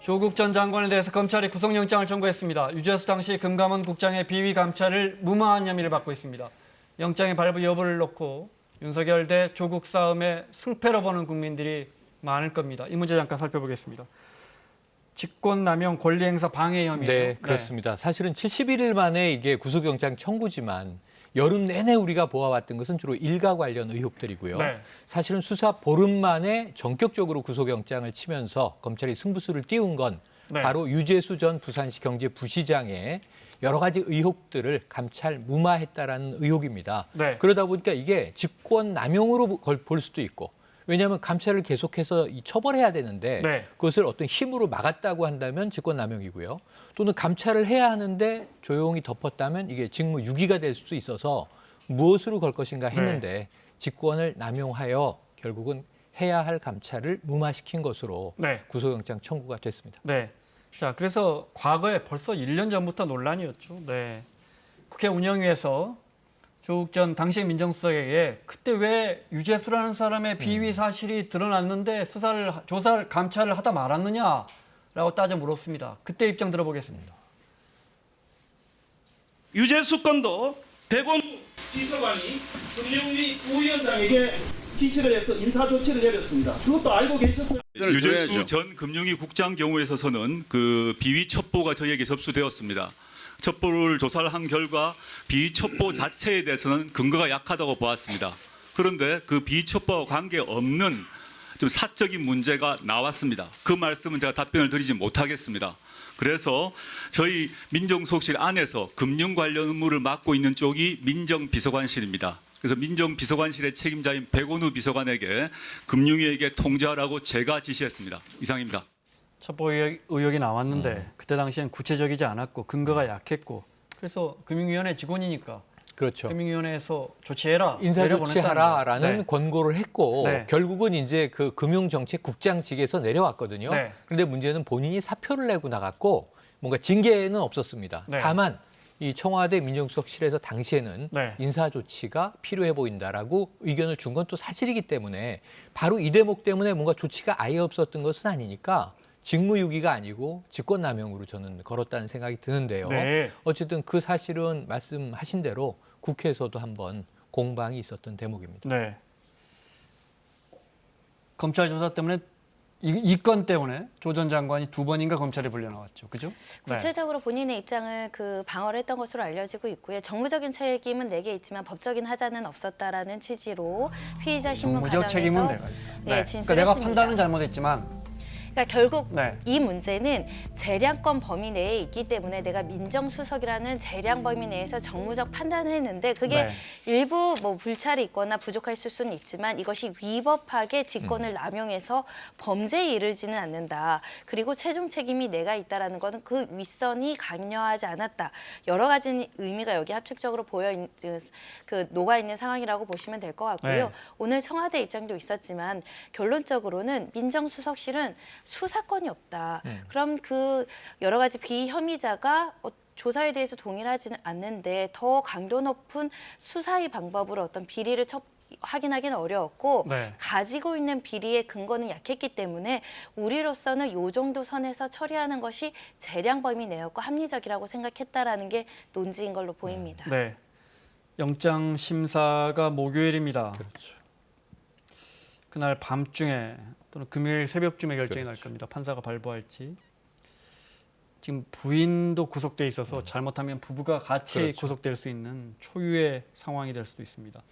조국 전 장관에 대해서 검찰이 구속영장을 청구했습니다. 유재수 당시 금감원 국장의 비위 감찰을 무마한 혐의를 받고 있습니다. 영장의 발부 여부를 놓고 윤석열 대 조국 싸움의 승패로 보는 국민들이 많을 겁니다. 이 문제 잠깐 살펴보겠습니다. 직권남용 권리행사 방해 혐의. 네, 그렇습니다. 사실은 71일 만에 이게 구속영장 청구지만 여름 내내 우리가 보아왔던 것은 주로 일가 관련 의혹들이고요. 네. 사실은 수사 보름 만에 전격적으로 구속영장을 치면서 검찰이 승부수를 띄운 건 네. 바로 유재수 전 부산시 경제부시장의 여러 가지 의혹들을 감찰 무마했다라는 의혹입니다. 네. 그러다 보니까 이게 직권남용으로 볼 수도 있고, 왜냐하면 감찰을 계속해서 처벌해야 되는데 네. 그것을 어떤 힘으로 막았다고 한다면 직권남용이고요. 또는 감찰을 해야 하는데 조용히 덮었다면 이게 직무유기가 될 수도 있어서 무엇으로 걸 것인가 했는데 직권을 남용하여 결국은 해야 할 감찰을 무마시킨 것으로 네. 구속영장 청구가 됐습니다. 네. 자, 그래서 과거에 벌써 1년 전부터 논란이었죠. 네. 국회 운영위에서 조국 전 당시 민정수석에게 그때 왜 유재수라는 사람의 비위 사실이 드러났는데 조사를 감찰을 하다 말았느냐라고 따져 물었습니다. 그때 입장 들어보겠습니다. 유재수 건도 백원우 비서관이 금융위 부위원장에게 지시를 해서 인사 조치를 내렸습니다. 그것도 알고 계셨어요? 유재수 전 금융위 국장 경우에 있어서는 그 비위 첩보가 저희에게 접수되었습니다. 첩보를 조사를 한 결과 비위 첩보 자체에 대해서는 근거가 약하다고 보았습니다. 그런데 그 비위 첩보와 관계없는 좀 사적인 문제가 나왔습니다. 그 말씀은 제가 답변을 드리지 못하겠습니다. 그래서 저희 민정수석실 안에서 금융 관련 업무를 맡고 있는 쪽이 민정비서관실입니다. 그래서 민정비서관실의 책임자인 백원우 비서관에게 금융위에게 통지하라고 제가 지시했습니다. 이상입니다. 첩보 의혹이 나왔는데 그때 당시엔 구체적이지 않았고 근거가 약했고 그래서 금융위원회 직원이니까 그렇죠. 금융위원회에서 조치해라. 인사조치하라라는 네. 권고를 했고 네. 결국은 이제 그 금융정책국장직에서 내려왔거든요. 네. 그런데 문제는 본인이 사표를 내고 나갔고 뭔가 징계는 없었습니다. 네. 다만 이 청와대 민정수석실에서 당시에는 네. 인사조치가 필요해 보인다라고 의견을 준 건 또 사실이기 때문에 바로 이 대목 때문에 뭔가 조치가 아예 없었던 것은 아니니까 직무유기가 아니고 직권남용으로 저는 걸었다는 생각이 드는데요. 네. 어쨌든 그 사실은 말씀하신 대로 국회에서도 한번 공방이 있었던 대목입니다. 네. 검찰 조사 때문에 이 건 때문에 조 전 장관이 2번인가 검찰에 불려 나왔죠. 그죠? 네. 구체적으로 본인의 입장을 방어를 했던 것으로 알려지고 있고요. 정무적인 책임은 내게 있지만 법적인 하자는 없었다라는 취지로 피의자 신문 정무적 책임은 과정에서 내가 있다. 네, 그러니까 진술했습니다. 내가 판단은 잘못했지만 그러니까 결국 네. 이 문제는 재량권 범위 내에 있기 때문에 내가 민정수석이라는 재량 범위 내에서 정무적 판단을 했는데 그게 네. 일부 뭐 불찰이 있거나 부족했을 수는 있지만 이것이 위법하게 직권을 남용해서 범죄에 이르지는 않는다. 그리고 최종 책임이 내가 있다라는 것은 그 윗선이 강요하지 않았다. 여러 가지 의미가 여기 합축적으로 녹아 있는 상황이라고 보시면 될 것 같고요. 네. 오늘 청와대 입장도 있었지만 결론적으로는 민정수석실은 수사권이 없다. 그럼 그 여러 가지 비혐의자가 조사에 대해서 동일하지는 않는데 더 강도 높은 수사의 방법으로 어떤 비리를 확인하기는 어려웠고 네. 가지고 있는 비리의 근거는 약했기 때문에 우리로서는 이 정도 선에서 처리하는 것이 재량 범위 내였고 합리적이라고 생각했다라는 게 논지인 걸로 보입니다. 네. 영장 심사가 목요일입니다. 그렇죠. 그날 밤중에 또는 금요일 새벽쯤에 결정이 날 그렇죠. 겁니다. 판사가 발부할지. 지금 부인도 구속돼 있어서 잘못하면 부부가 같이 그렇죠. 구속될 수 있는 초유의 상황이 될 수도 있습니다.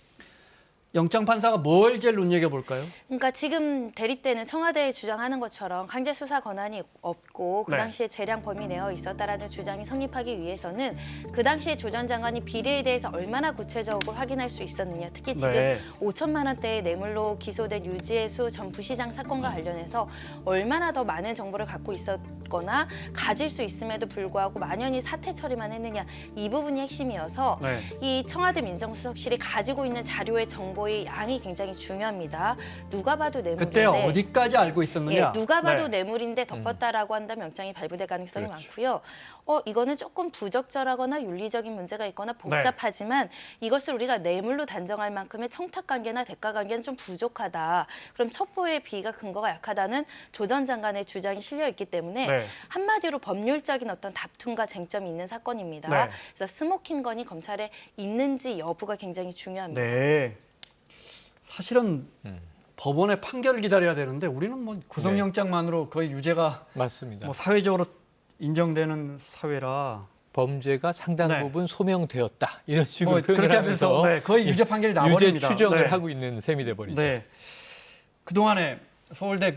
영장 판사가 뭘 제일 눈여겨볼까요? 그러니까 지금 대립되는 청와대에 주장하는 것처럼 강제 수사 권한이 없고 그 네. 당시에 재량 범위 내어 있었다라는 주장이 성립하기 위해서는 그 당시에 조 전 장관이 비리에 대해서 얼마나 구체적으로 확인할 수 있었느냐. 특히 지금 네. 5천만 원대의 뇌물로 기소된 유재수 전 부시장 사건과 관련해서 얼마나 더 많은 정보를 갖고 있었거나 가질 수 있음에도 불구하고 만연히 사퇴 처리만 했느냐. 이 부분이 핵심이어서 네. 이 청와대 민정수석실이 가지고 있는 자료의 정보 정보의 양이 굉장히 중요합니다. 누가 봐도 뇌물인데 그때 어디까지 알고 있었느냐? 예, 누가 봐도 네. 뇌물인데 덮었다라고 한다면 영장이 발부될 가능성이 그렇죠. 많고요. 이거는 조금 부적절하거나 윤리적인 문제가 있거나 복잡하지만 이것을 우리가 뇌물로 단정할 만큼의 청탁 관계나 대가 관계는 좀 부족하다. 그럼 첩보의 비위가 근거가 약하다는 조 전 장관의 주장이 실려 있기 때문에 네. 한마디로 법률적인 어떤 다툼과 쟁점이 있는 사건입니다. 네. 그래서 스모킹건이 검찰에 있는지 여부가 굉장히 중요합니다. 네. 사실은 법원의 판결을 기다려야 되는데 우리는 뭐 구속영장만으로 거의 유죄가 맞습니다. 뭐 사회적으로 인정되는 사회라 범죄가 상당 네. 부분 소명되었다 이런 식으로 뭐 표현을 그렇게 하면서 네, 거의 유죄 판결이 나버립니다. 유죄 추정을 네. 하고 있는 셈이 돼버리죠. 네. 그동안에 서울대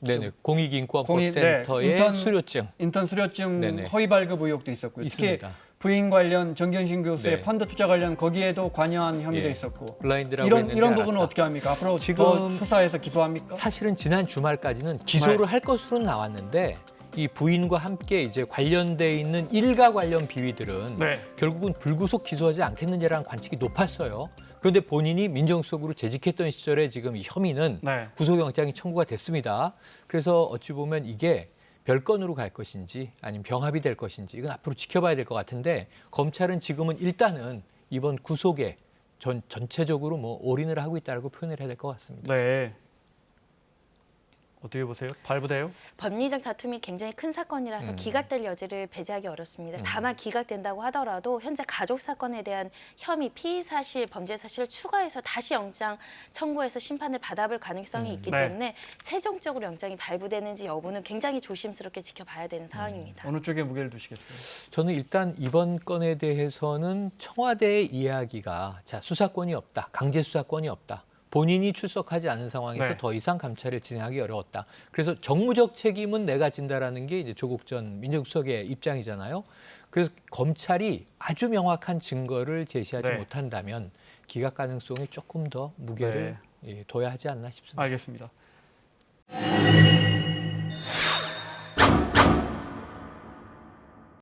네네. 공익인권법센터의 네, 인턴 수료증 인턴 수료증 네네. 허위 발급 의혹도 있었고요. 있습니다. 특히 부인 관련 정경심 교수의 네. 펀드 투자 관련 거기에도 관여한 혐의도 예. 있었고 블라인드라고 이런 했는데 부분은 알았다. 어떻게 합니까? 앞으로 지금 더 수사해서 기소합니까? 사실은 지난 주말까지는 기소를 네. 할 것으로는 나왔는데 이 부인과 함께 이제 관련돼 있는 일가 관련 비위들은 네. 결국은 불구속 기소하지 않겠느냐라는 관측이 높았어요. 그런데 본인이 민정수석으로 재직했던 시절에 지금 이 혐의는 네. 구속영장이 청구가 됐습니다. 그래서 어찌 보면 이게 별건으로 갈 것인지 아니면 병합이 될 것인지 이건 앞으로 지켜봐야 될 것 같은데 검찰은 지금은 일단은 이번 구속에 전체적으로 뭐 올인을 하고 있다고 표현을 해야 될 것 같습니다. 네. 어떻게 보세요? 발부돼요? 법리적 다툼이 굉장히 큰 사건이라서 기각될 여지를 배제하기 어렵습니다. 다만 기각된다고 하더라도 현재 가족 사건에 대한 혐의, 피의 사실, 범죄 사실을 추가해서 다시 영장 청구해서 심판을 받아볼 가능성이 있기 네. 때문에 최종적으로 영장이 발부되는지 여부는 굉장히 조심스럽게 지켜봐야 되는 상황입니다. 어느 쪽에 무게를 두시겠어요? 저는 일단 이번 건에 대해서는 청와대의 이야기가 자 수사권이 없다, 강제 수사권이 없다. 본인이 출석하지 않은 상황에서 네. 더 이상 감찰을 진행하기 어려웠다. 그래서 정무적 책임은 내가 진다라는 게 이제 조국 전 민정수석의 입장이잖아요. 그래서 검찰이 아주 명확한 증거를 제시하지 네. 못한다면 기각 가능성이 조금 더 무게를 둬야 하지 않나 싶습니다. 알겠습니다.